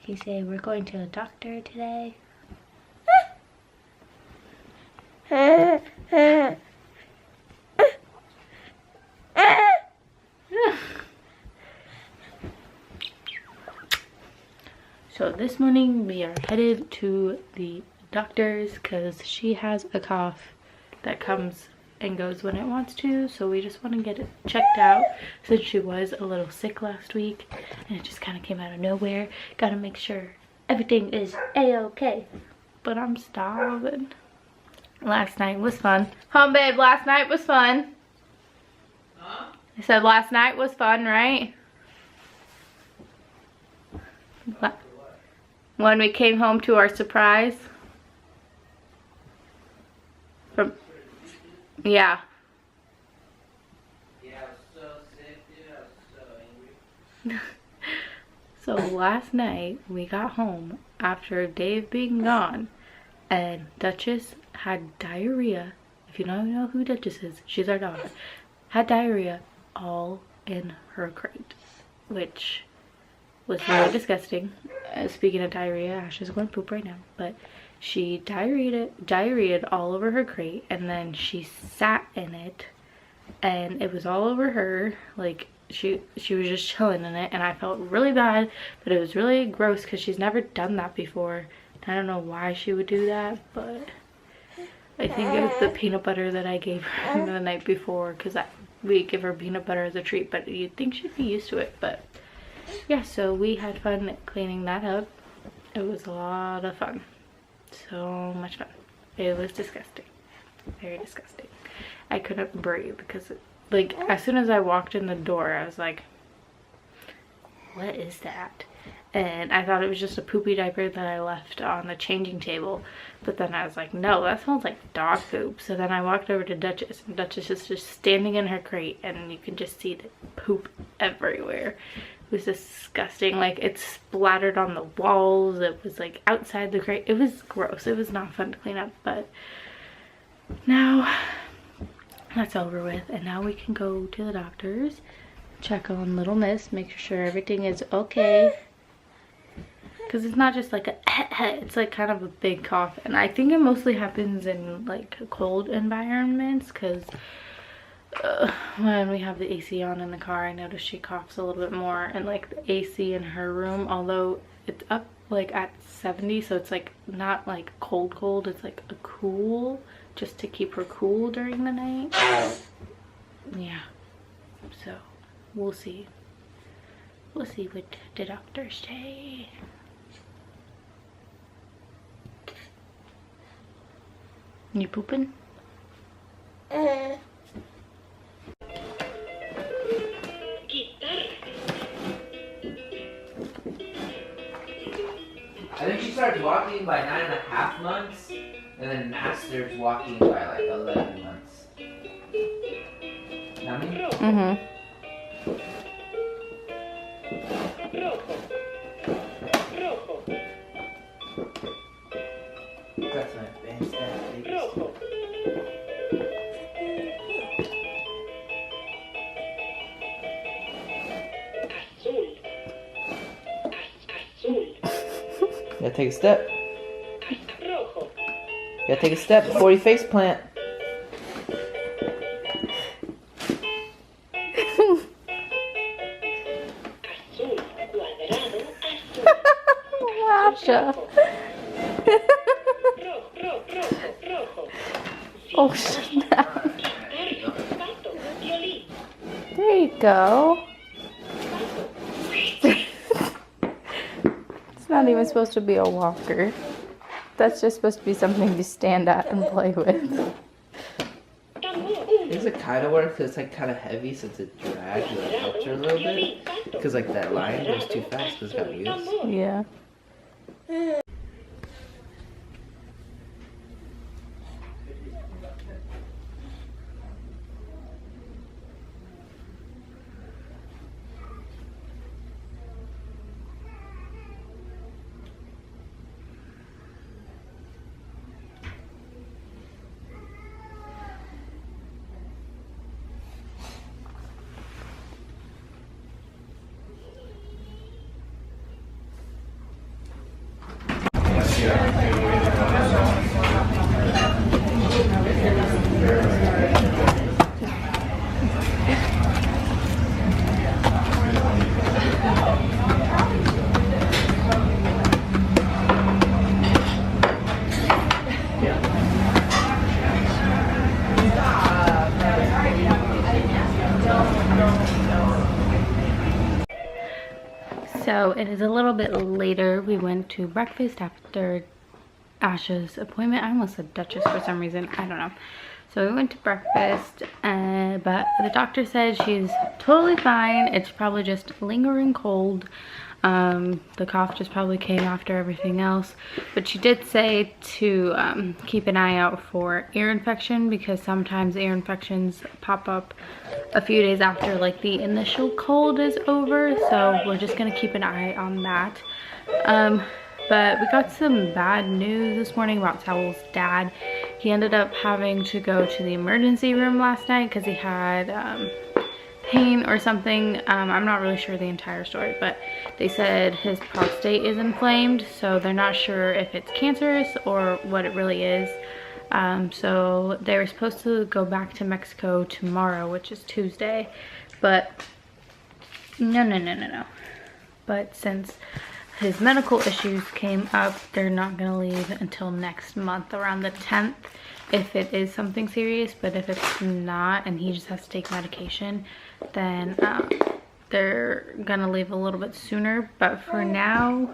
You say we're going to the doctor today? So this morning we are headed to the doctor's because she has a cough that comes and goes when it wants to, so we just want to get it checked out since she was a little sick last week and it just kind of came out of nowhere. Gotta make sure everything is a-okay. But I'm starving. Last night was fun. Huh, babe? Last night was fun. Huh? I said last night was fun, right? When we came home to our surprise. From, yeah. Yeah, I was so sick, dude. I was so angry. So last night we got home after Dave being gone and Duchess had diarrhea. If you don't know who Duchess is, she's our dog. Had diarrhea all in her crate, which was really disgusting. Speaking of diarrhea, Ash is going to poop right now, but she diarrheaed all over her crate, and then she sat in it and it was all over her. Like she was just chilling in it, and I felt really bad, but it was really gross because she's never done that before. I don't know why she would do that, but I think it was the peanut butter that I gave her the night before, because we give her peanut butter as a treat, but you'd think she'd be used to it. But yeah, so we had fun cleaning that up. It was a lot of fun. So much fun. It was disgusting. Very disgusting. I couldn't breathe because like as soon as I walked in the door I was like, what is that? And I thought it was just a poopy diaper that I left on the changing table, but then I was like, no, that smells like dog poop. So then I walked over to Duchess, and Duchess is just standing in her crate and you can just see the poop everywhere. It was disgusting. Like it splattered on the walls. It was like outside the crate. It was gross. It was not fun to clean up, but now that's over with, and now we can go to the doctor's, check on little miss, make sure everything is okay, because it's not just like a it's like kind of a big cough, and I think it mostly happens in like cold environments, because when we have the AC on in the car I notice she coughs a little bit more, and like the AC in her room, although it's up like at 70, so it's like not like cold, it's like a cool, just to keep her cool during the night. Yeah, so we'll see what the doctors say. You pooping? I think she started walking by 9.5 months, and then masters walking by like 11 months. Yummy? Mm-hmm. That's my bandstand baby. You gotta take a step. You gotta take a step before you face plant. Gotcha. Oh snap. There you go. It's not even supposed to be a walker. That's just supposed to be something to stand at and play with. Does it kind of work? Cause it's like kind of heavy since it drags and it helps her a little bit. Cause like that line goes too fast because it's got wheels. Yeah. So it is a little bit later. We went to breakfast after Asha's appointment. I almost said Duchess for some reason. I don't know. So we went to breakfast, but the doctor said she's totally fine. It's probably just lingering cold. The cough just probably came after everything else. But she did say to keep an eye out for ear infection, because sometimes ear infections pop up a few days after like the initial cold is over. So we're just gonna keep an eye on that. But we got some bad news this morning about Saul's dad. He ended up having to go to the emergency room last night because he had pain or something. I'm not really sure the entire story, but they said his prostate is inflamed, so they're not sure if it's cancerous or what it really is. So they were supposed to go back to Mexico tomorrow, which is Tuesday, but no. But since his medical issues came up, they're not gonna leave until next month, around the 10th, if it is something serious. But if it's not and he just has to take medication, then they're gonna leave a little bit sooner. But for now,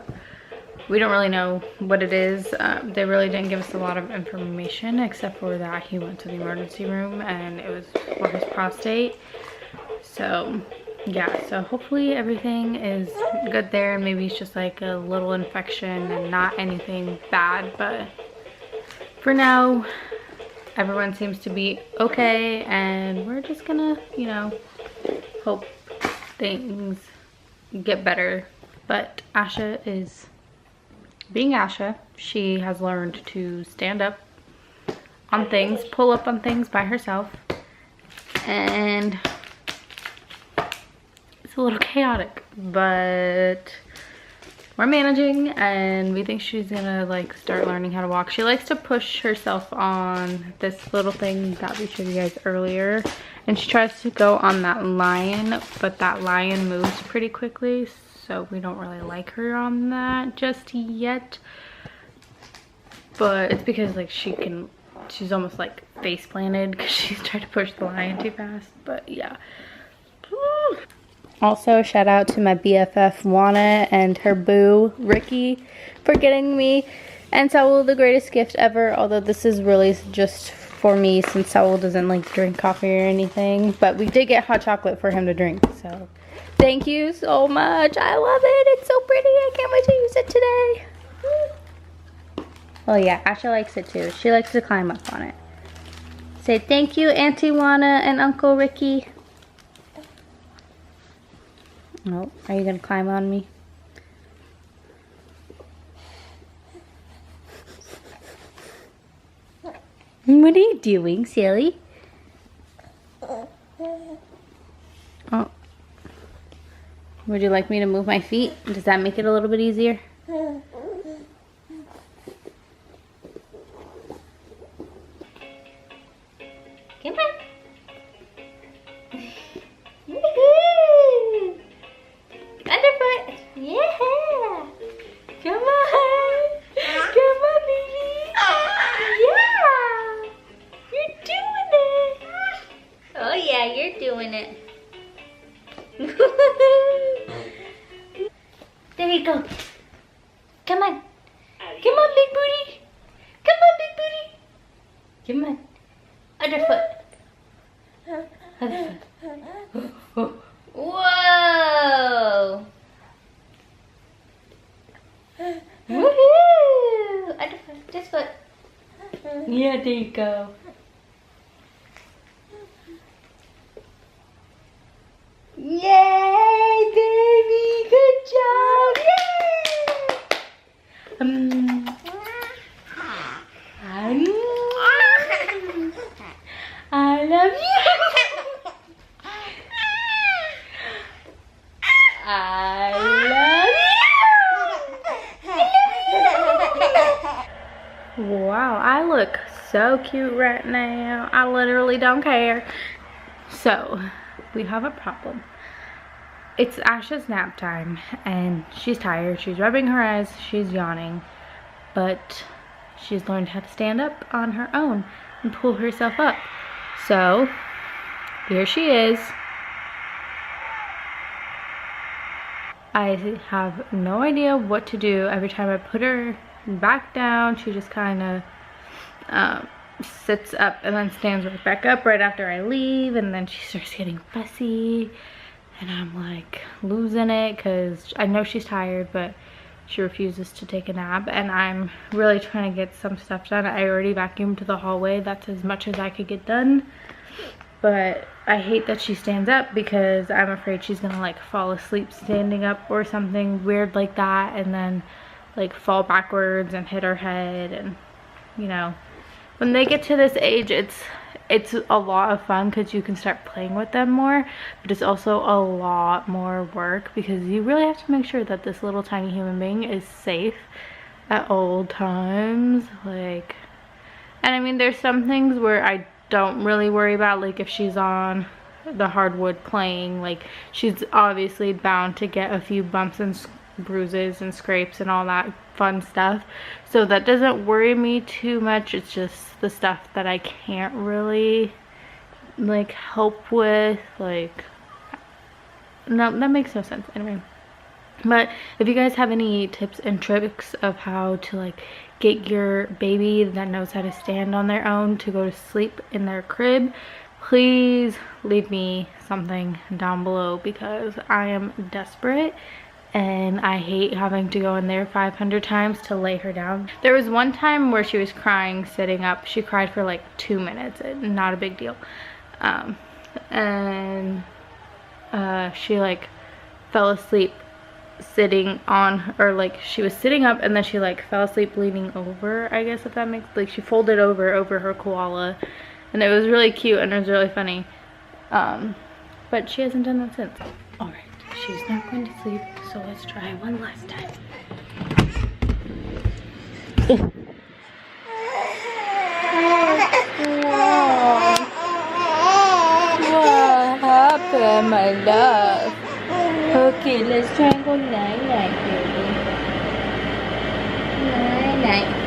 we don't really know what it is. They really didn't give us a lot of information, except for that he went to the emergency room and it was for his prostate. So yeah, so hopefully everything is good there, and maybe it's just like a little infection and not anything bad. But for now, everyone seems to be okay, and we're just gonna, you know, hope things get better. But Asha is being Asha. She has learned to stand up on things, pull up on things by herself, and a little chaotic, but we're managing, and we think she's gonna like start learning how to walk. She likes to push herself on this little thing that we showed you guys earlier, and she tries to go on that lion, but that lion moves pretty quickly, so we don't really like her on that just yet. But it's because like she's almost like face planted because she's trying to push the lion too fast. But yeah. Woo. Also, shout out to my BFF Juana and her boo Ricky for getting me and Saul the greatest gift ever. Although this is really just for me, since Saul doesn't like drink coffee or anything. But we did get hot chocolate for him to drink, so thank you so much. I love it. It's so pretty. I can't wait to use it today. Oh yeah, Asha likes it too. She likes to climb up on it. Say thank you, Auntie Juana and Uncle Ricky. Oh, are you gonna climb on me? What are you doing, silly? Oh. Would you like me to move my feet? Does that make it a little bit easier? Come on. Woohoo! Underfoot. Yeah. Come on. Come on, baby. Yeah. You're doing it. Oh yeah, you're doing it. There you go. Come on. Come on, big booty. Come on, big booty. Come on. Underfoot. Underfoot. Whoa. Woohoo! Underfoot. This foot. Yeah, there you go. Yay, baby! Good job! Yay! I love you. I love you. I love you. Wow, I look so cute right now. I literally don't care. So, we have a problem. It's Asha's nap time, and she's tired. She's rubbing her eyes. She's yawning. But she's learned how to stand up on her own and pull herself up. So, here she is. I have no idea what to do. Every time I put her back down, she just kind of sits up and then stands right back up right after I leave, and then she starts getting fussy, and I'm like losing it because I know she's tired, but she refuses to take a nap, and I'm really trying to get some stuff done. I already vacuumed the hallway. That's as much as I could get done. But I hate that she stands up because I'm afraid she's gonna like fall asleep standing up or something weird like that, and then like fall backwards and hit her head. And you know, when they get to this age, it's a lot of fun because you can start playing with them more, but it's also a lot more work because you really have to make sure that this little tiny human being is safe at all times. Like, and I mean, there's some things where I don't really worry about, like if she's on the hardwood playing, like she's obviously bound to get a few bumps and bruises and scrapes and all that fun stuff, so that doesn't worry me too much. It's just the stuff that I can't really like help with, like, no, that makes no sense anyway. But if you guys have any tips and tricks of how to like get your baby that knows how to stand on their own to go to sleep in their crib, please leave me something down below because I am desperate and I hate having to go in there 500 times to lay her down. There was one time where she was crying sitting up. She cried for like 2 minutes, not a big deal. And she like fell asleep sitting on, or like she was sitting up and then she like fell asleep leaning over, I guess, if that makes, like she folded over her koala, and it was really cute and it was really funny. But she hasn't done that since. All right, she's not going to sleep, so let's try one last time. What happened, my love? Okay, let's try and go night-night, baby. Night-night.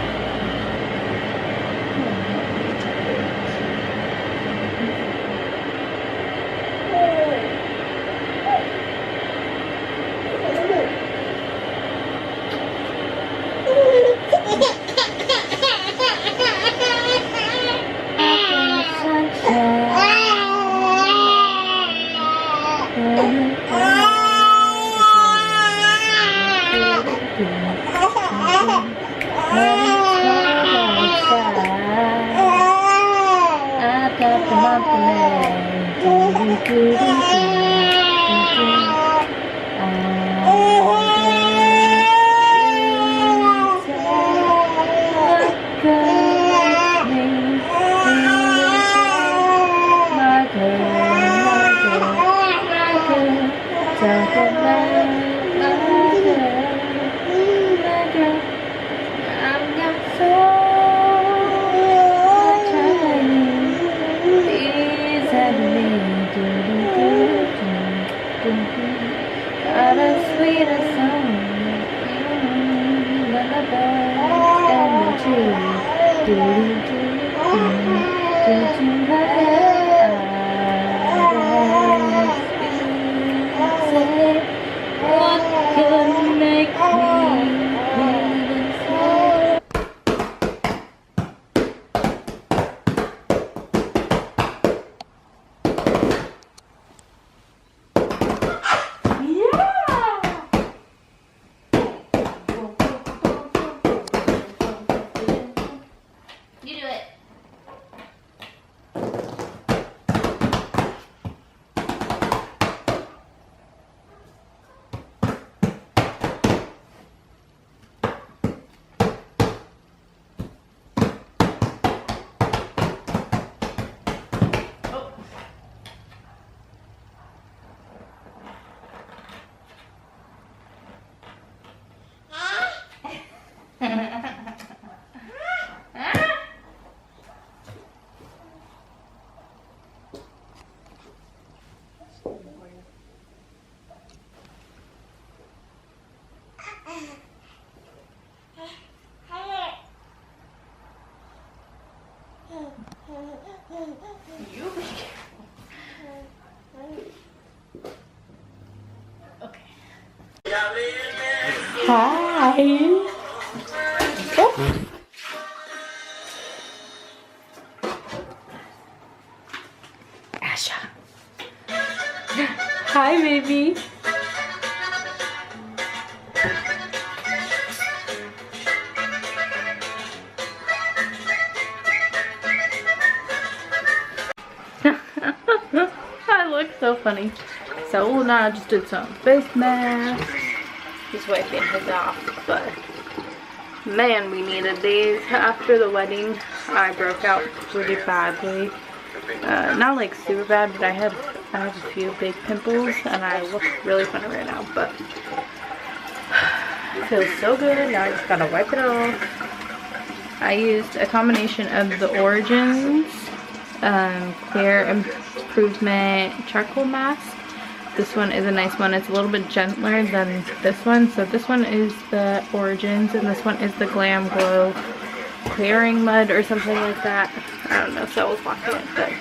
You do it. Hi. Oh. Asha. Hi, baby. I look so funny. So now I just did some face mask. He's wiping his off, but man, we needed these. After the wedding, I broke out pretty badly. Not like super bad, but I have a few big pimples, and I look really funny right now. But it feels so good. Now I just gotta wipe it off. I used a combination of the Origins Clear Improvement Charcoal Mask. This one is a nice one. It's a little bit gentler than this one. So this one is the Origins, and this one is the Glam Glow Clearing Mud or something like that. I don't know, so I was watching it, but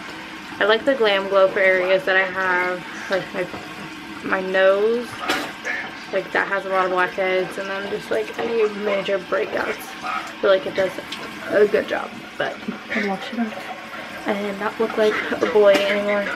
I like the Glam Glow for areas that I have, like my nose, like that has a lot of blackheads, and then just like any major breakouts. I feel like it does a good job, but I'm washing it off and not look like a boy anymore.